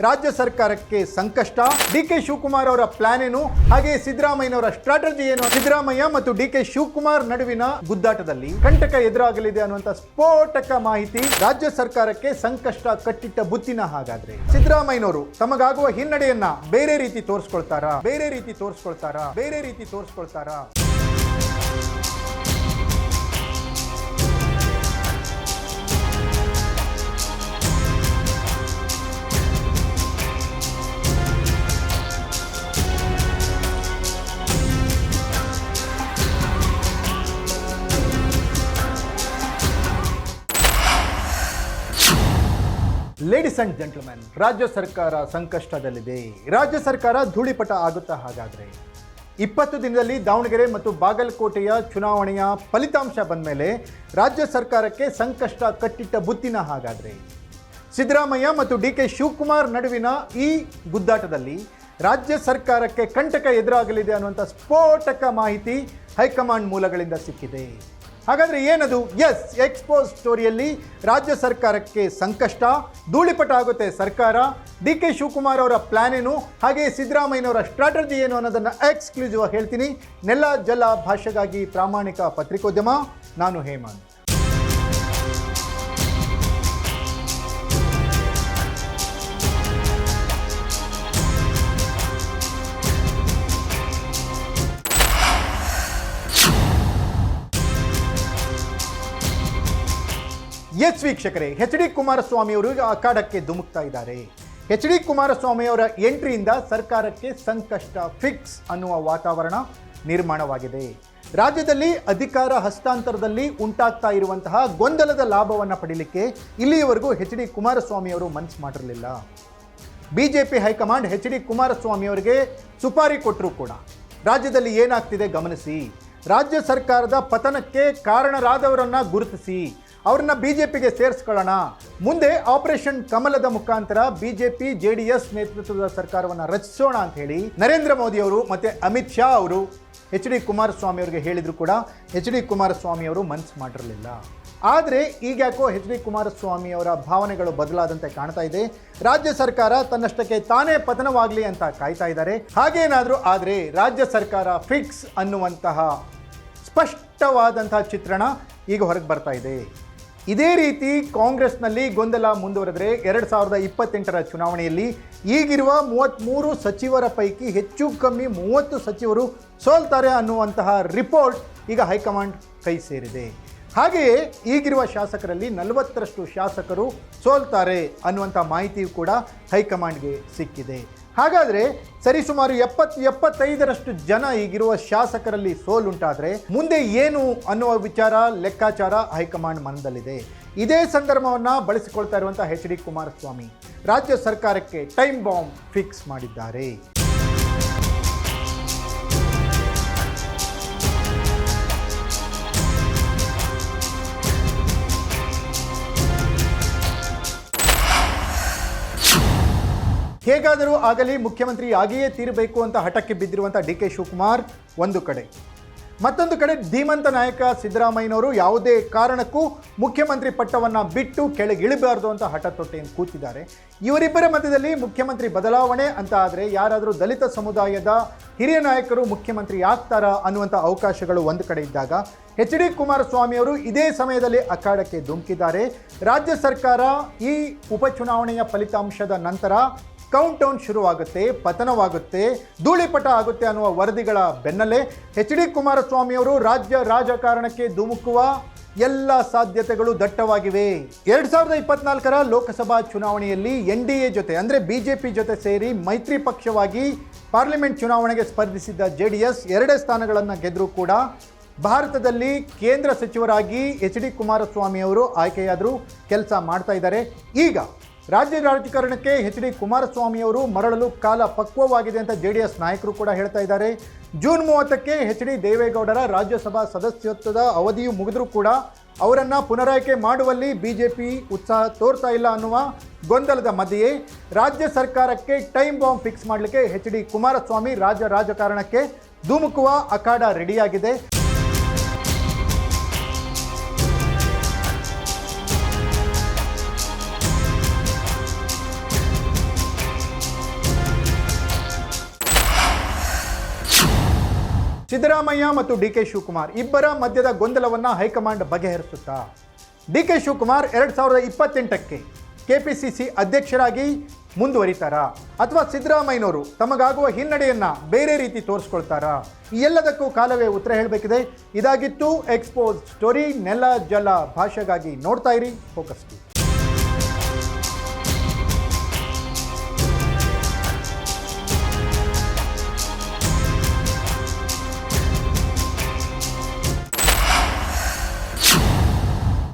ರಾಜ್ಯ ಸರ್ಕಾರಕ್ಕೆ ಸಂಕಷ್ಟ, ಡಿಕೆ ಶಿವಕುಮಾರ್ ಅವರ ಪ್ಲಾನ್ ಏನು, ಹಾಗೆ ಸಿದ್ದರಾಮಯ್ಯನವರ ಸ್ಟ್ರಾಟಜಿ ಏನು, ಸಿದ್ದರಾಮಯ್ಯ ಮತ್ತು ಡಿಕೆ ಶಿವಕುಮಾರ್ ನಡುವಿನ ಗುದ್ದಾಟದಲ್ಲಿ ಕಂಟಕ ಎದುರಾಗಲಿದೆ ಅನ್ನುವಂತ ಸ್ಫೋಟಕ ಮಾಹಿತಿ. ರಾಜ್ಯ ಸರ್ಕಾರಕ್ಕೆ ಸಂಕಷ್ಟ ಕಟ್ಟಿಟ್ಟ ಬುತ್ತಿನ ಹಾಗಾದ್ರೆ ಸಿದ್ದರಾಮಯ್ಯನವರು ತಮಗಾಗುವ ಹಿನ್ನಡೆಯನ್ನ ಬೇರೆ ರೀತಿ ತೋರಿಸ್ಕೊಳ್ತಾರಾ? ಲೇಡೀಸ್ ಅಂಡ್ ಜೆಂಟಲ್ಮೆನ್, ರಾಜ್ಯ ಸರ್ಕಾರ ಸಂಕಷ್ಟದಲ್ಲಿದೆ. ರಾಜ್ಯ ಸರ್ಕಾರ ಧೂಳಿಪಟ ಆಗುತ್ತಾ ಹಾಗಾದ್ರೆ? 20 ದಿನದಲ್ಲಿ ದಾವಣಗೆರೆ ಮತ್ತು ಬಾಗಲಕೋಟೆಯ ಚುನಾವಣೆಯ ಫಲಿತಾಂಶ ಬಂದ ಮೇಲೆ ರಾಜ್ಯ ಸರ್ಕಾರಕ್ಕೆ ಸಂಕಷ್ಟ ಕಟ್ಟಿಟ್ಟ ಬುತ್ತಿನ ಹಾಗಾದ್ರೆ? ಸಿದ್ದರಾಮಯ್ಯ ಮತ್ತು ಡಿಕೆ ಶಿವಕುಮಾರ್ ನಡುವಿನ ಈ ಗುದ್ದಾಟದಲ್ಲಿ ರಾಜ್ಯ ಸರ್ಕಾರಕ್ಕೆ ಕಂಟಕ ಎದುರಾಗಲಿದೆ ಅನ್ನುವಂಥ ಸ್ಫೋಟಕ ಮಾಹಿತಿ ಹೈಕಮಾಂಡ್ ಮೂಲಗಳಿಂದ ಸಿಕ್ಕಿದೆ. ಹಾಗಾದರೆ ಏನದು? ಎಸ್, ಎಕ್ಸ್ಪೋಸ್ ಸ್ಟೋರಿಯಲ್ಲಿ ರಾಜ್ಯ ಸರ್ಕಾರಕ್ಕೆ ಸಂಕಷ್ಟ, ಧೂಳಿಪಟ ಆಗುತ್ತೆ ಸರ್ಕಾರ, ಡಿ ಕೆ ಶಿವಕುಮಾರ್ ಅವರ ಪ್ಲಾನ್ ಏನು, ಹಾಗೆ ಸಿದ್ದರಾಮಯ್ಯನವರ ಸ್ಟ್ರಾಟಜಿ ಏನು ಅನ್ನೋದನ್ನು ಎಕ್ಸ್ಕ್ಲೂಸಿವ್ ಆಗಿ ಹೇಳ್ತೀನಿ. ನೆಲ ಜಲ ಭಾಷೆಗಾಗಿ ಪ್ರಾಮಾಣಿಕ ಪತ್ರಿಕೋದ್ಯಮ, ನಾನು ಹೇಮಂತ್. ಎಸ್ ವೀಕ್ಷಕರೇ, ಎಚ್ ಡಿ ಕುಮಾರಸ್ವಾಮಿ ಅವರು ಅಖಾಡಕ್ಕೆ ಧುಮುಕ್ತಾ ಇದ್ದಾರೆ. ಎಚ್ ಡಿ ಕುಮಾರಸ್ವಾಮಿ ಅವರ ಎಂಟ್ರಿಯಿಂದ ಸರ್ಕಾರಕ್ಕೆ ಸಂಕಷ್ಟ ಫಿಕ್ಸ್ ಅನ್ನುವ ವಾತಾವರಣ ನಿರ್ಮಾಣವಾಗಿದೆ. ರಾಜ್ಯದಲ್ಲಿ ಅಧಿಕಾರ ಹಸ್ತಾಂತರದಲ್ಲಿ ಉಂಟಾಗ್ತಾ ಇರುವಂತಹ ಗೊಂದಲದ ಲಾಭವನ್ನು ಪಡೀಲಿಕ್ಕೆ ಇಲ್ಲಿಯವರೆಗೂ ಎಚ್ ಡಿ ಕುಮಾರಸ್ವಾಮಿ ಅವರು ಮನಸ್ಸು ಮಾಡಿರಲಿಲ್ಲ. BJP high command H D Kumaraswamy ಅವರಿಗೆ ಸುಪಾರಿ ಕೊಟ್ಟರೂ ಕೂಡ ರಾಜ್ಯದಲ್ಲಿ ಏನಾಗ್ತಿದೆ ಗಮನಿಸಿ, ರಾಜ್ಯ ಸರ್ಕಾರದ ಪತನಕ್ಕೆ ಕಾರಣರಾದವರನ್ನ ಗುರುತಿಸಿ ಅವ್ರನ್ನ ಬಿಜೆಪಿಗೆ ಸೇರಿಸ್ಕೊಳ್ಳೋಣ, ಮುಂದೆ ಆಪರೇಷನ್ ಕಮಲದ ಮುಖಾಂತರ ಬಿಜೆಪಿ ಜೆಡಿಎಸ್ ನೇತೃತ್ವದ ಸರ್ಕಾರವನ್ನು ರಚಿಸೋಣ ಅಂತ ಹೇಳಿ ನರೇಂದ್ರ ಮೋದಿ ಅವರು ಮತ್ತೆ ಅಮಿತ್ ಶಾ ಅವರು ಎಚ್ ಡಿ ಕುಮಾರಸ್ವಾಮಿ ಅವರಿಗೆ ಹೇಳಿದ್ರು ಕೂಡ ಎಚ್ ಡಿ ಕುಮಾರಸ್ವಾಮಿ ಅವರು ಮನಸ್ಸು ಮಾಡಿರಲಿಲ್ಲ. ಆದರೆ ಈಗ ಯಾಕೋ ಎಚ್ ಡಿ ಕುಮಾರಸ್ವಾಮಿ ಅವರ ಭಾವನೆಗಳು ಬದಲಾದಂತೆ ಕಾಣ್ತಾ ಇದೆ. ರಾಜ್ಯ ಸರ್ಕಾರ ತನ್ನಷ್ಟಕ್ಕೆ ತಾನೇ ಪತನವಾಗಲಿ ಅಂತ ಕಾಯ್ತಾ ಇದ್ದಾರೆ. ಹಾಗೇನಾದರೂ ಆದರೆ ರಾಜ್ಯ ಸರ್ಕಾರ ಫಿಕ್ಸ್ ಅನ್ನುವಂತಹ ಸ್ಪಷ್ಟವಾದಂತಹ ಚಿತ್ರಣ ಈಗ ಹೊರಗೆ ಬರ್ತಾ ಇದೆ. ಇದೇ ರೀತಿ ಕಾಂಗ್ರೆಸ್ನಲ್ಲಿ ಗೊಂದಲ ಮುಂದುವರೆದರೆ 2028ರ ಚುನಾವಣೆಯಲ್ಲಿ ಈಗಿರುವ 33 ಸಚಿವರ ಪೈಕಿ ಹೆಚ್ಚು ಕಮ್ಮಿ 30 ಸಚಿವರು ಸೋಲ್ತಾರೆ ಅನ್ನುವಂತಹ ರಿಪೋರ್ಟ್ ಈಗ ಹೈಕಮಾಂಡ್ ಕೈ ಸೇರಿದೆ. ಹಾಗೆಯೇ ಈಗಿರುವ ಶಾಸಕರಲ್ಲಿ 40ರಷ್ಟು ಶಾಸಕರು ಸೋಲ್ತಾರೆ ಅನ್ನುವಂಥ ಮಾಹಿತಿಯು ಕೂಡ ಹೈಕಮಾಂಡ್ಗೆ ಸಿಕ್ಕಿದೆ. ಹಾಗಾದರೆ ಸರಿಸುಮಾರು 70-75ರಷ್ಟು ಜನ ಈಗಿರುವ ಶಾಸಕರಲ್ಲಿ ಸೋಲುಂಟಾದರೆ ಮುಂದೆ ಏನು ಅನ್ನುವ ವಿಚಾರ ಲೆಕ್ಕಾಚಾರ ಹೈಕಮಾಂಡ್ ಮನದಲ್ಲಿದೆ. ಇದೇ ಸಂದರ್ಭವನ್ನು ಬಳಸಿಕೊಳ್ತಾ ಇರುವಂಥ ಎಚ್ ಡಿ ಕುಮಾರಸ್ವಾಮಿ ರಾಜ್ಯ ಸರ್ಕಾರಕ್ಕೆ ಟೈಮ್ ಬಾಂಬ್ ಫಿಕ್ಸ್ ಮಾಡಿದ್ದಾರೆ. ಹೇಗಾದರೂ ಆಗಲಿ ಮುಖ್ಯಮಂತ್ರಿ ಆಗಿಯೇ ತೀರಬೇಕು ಅಂತ ಹಠಕ್ಕೆ ಬಿದ್ದಿರುವಂಥ ಡಿ ಕೆ ಶಿವಕುಮಾರ್ ಒಂದು ಕಡೆ, ಮತ್ತೊಂದು ಕಡೆ ಧೀಮಂತ ನಾಯಕ ಸಿದ್ದರಾಮಯ್ಯನವರು ಯಾವುದೇ ಕಾರಣಕ್ಕೂ ಮುಖ್ಯಮಂತ್ರಿ ಪಟ್ಟವನ್ನು ಬಿಟ್ಟು ಕೆಳಗಿಳಿಬಾರ್ದು ಅಂತ ಹಠ ತೊಟ್ಟೆಯನ್ನು ಕೂತಿದ್ದಾರೆ. ಇವರಿಬ್ಬರ ಮಧ್ಯದಲ್ಲಿ ಮುಖ್ಯಮಂತ್ರಿ ಬದಲಾವಣೆ ಅಂತ ಆದರೆ ಯಾರಾದರೂ ದಲಿತ ಸಮುದಾಯದ ಹಿರಿಯ ನಾಯಕರು ಮುಖ್ಯಮಂತ್ರಿ ಆಗ್ತಾರಾ ಅನ್ನುವಂಥ ಅವಕಾಶಗಳು ಒಂದು ಕಡೆ ಇದ್ದಾಗ ಎಚ್ ಡಿ ಕುಮಾರಸ್ವಾಮಿ ಅವರು ಇದೇ ಸಮಯದಲ್ಲಿ ಅಖಾಡಕ್ಕೆ ಧುಮುಕಿದ್ದಾರೆ. ರಾಜ್ಯ ಸರ್ಕಾರ ಈ ಉಪಚುನಾವಣೆಯ ಫಲಿತಾಂಶದ ನಂತರ ಕೌಂಟ್ ಡೌನ್ ಶುರುವಾಗುತ್ತೆ, ಪತನವಾಗುತ್ತೆ, ಧೂಳಿಪಟ ಆಗುತ್ತೆ ಅನ್ನುವ ವರದಿಗಳ ಬೆನ್ನಲ್ಲೇ ಎಚ್ ಡಿ ಕುಮಾರಸ್ವಾಮಿ ಅವರು ರಾಜ್ಯ ರಾಜಕಾರಣಕ್ಕೆ ಧುಮುಕುವ ಎಲ್ಲ ಸಾಧ್ಯತೆಗಳು ದಟ್ಟವಾಗಿವೆ. 2024ರ ಲೋಕಸಭಾ ಚುನಾವಣೆಯಲ್ಲಿ NDA ಜೊತೆ ಅಂದರೆ ಬಿಜೆಪಿ ಜೊತೆ ಸೇರಿ ಮೈತ್ರಿ ಪಕ್ಷವಾಗಿ ಪಾರ್ಲಿಮೆಂಟ್ ಚುನಾವಣೆಗೆ ಸ್ಪರ್ಧಿಸಿದ್ದ JDS 2 ಸ್ಥಾನಗಳನ್ನು ಗೆದ್ದರೂ ಕೂಡ ಭಾರತದಲ್ಲಿ ಕೇಂದ್ರ ಸಚಿವರಾಗಿ ಎಚ್ ಡಿ ಕುಮಾರಸ್ವಾಮಿ ಅವರು ಆಯ್ಕೆಯಾದರೂ ಕೆಲಸ ಮಾಡ್ತಾ ಇದ್ದಾರೆ. ಈಗ ರಾಜ್ಯ ರಾಜಕಾರಣಕ್ಕೆ ಎಚ್ ಡಿ ಕುಮಾರಸ್ವಾಮಿ ಅವರು ಮರಳಲು ಕಾಲ ಪಕ್ವವಾಗಿದೆ ಅಂತ JDS ನಾಯಕರು ಕೂಡ ಹೇಳ್ತಾ ಇದ್ದಾರೆ. ಜೂನ್ 30ಕ್ಕೆ ಎಚ್ ಡಿ ದೇವೇಗೌಡರ ರಾಜ್ಯಸಭಾ ಸದಸ್ಯತ್ವದ ಅವಧಿಯು ಮುಗಿದರೂ ಕೂಡ ಅವರನ್ನು ಪುನರಾಯ್ಕೆ ಮಾಡುವಲ್ಲಿ ಬಿಜೆಪಿ ಉತ್ಸಾಹ ತೋರ್ತಾ ಇಲ್ಲ ಅನ್ನುವ ಗೊಂದಲದ ಮಧ್ಯೆಯೇ ರಾಜ್ಯ ಸರ್ಕಾರಕ್ಕೆ ಟೈಮ್ ಬಾಂಬ್ ಫಿಕ್ಸ್ ಮಾಡಲಿಕ್ಕೆ ಎಚ್ ಡಿ ಕುಮಾರಸ್ವಾಮಿ ರಾಜ್ಯ ರಾಜಕಾರಣಕ್ಕೆ ಧುಮುಕುವ ಅಖಾಡ ರೆಡಿಯಾಗಿದೆ. ಸಿದ್ದರಾಮಯ್ಯ ಮತ್ತು ಡಿ ಕೆ ಶಿವಕುಮಾರ್ ಇಬ್ಬರ ಮಧ್ಯದ ಗೊಂದಲವನ್ನು ಹೈಕಮಾಂಡ್ ಬಗೆಹರಿಸುತ್ತಾ? ಡಿ ಕೆ ಶಿವಕುಮಾರ್ 2028ಕ್ಕೆ ಕೆಪಿಸಿಸಿ ಅಧ್ಯಕ್ಷರಾಗಿ ಮುಂದುವರಿತಾರಾ ಅಥವಾ ಸಿದ್ದರಾಮಯ್ಯನವರು ತಮಗಾಗುವ ಹಿನ್ನಡೆಯನ್ನು ಬೇರೆ ರೀತಿ ತೋರಿಸ್ಕೊಳ್ತಾರಾ? ಈ ಎಲ್ಲದಕ್ಕೂ ಕಾಲವೇ ಉತ್ತರ ಹೇಳಬೇಕಿದೆ. ಇದಾಗಿತ್ತು ಎಕ್ಸ್ಪೋಸ್ ಸ್ಟೋರಿ. ನೆಲ ಜಲ ಭಾಷೆಗಾಗಿ ನೋಡ್ತಾ ಇರಿ ಫೋಕಸ್ ಟಿವಿ.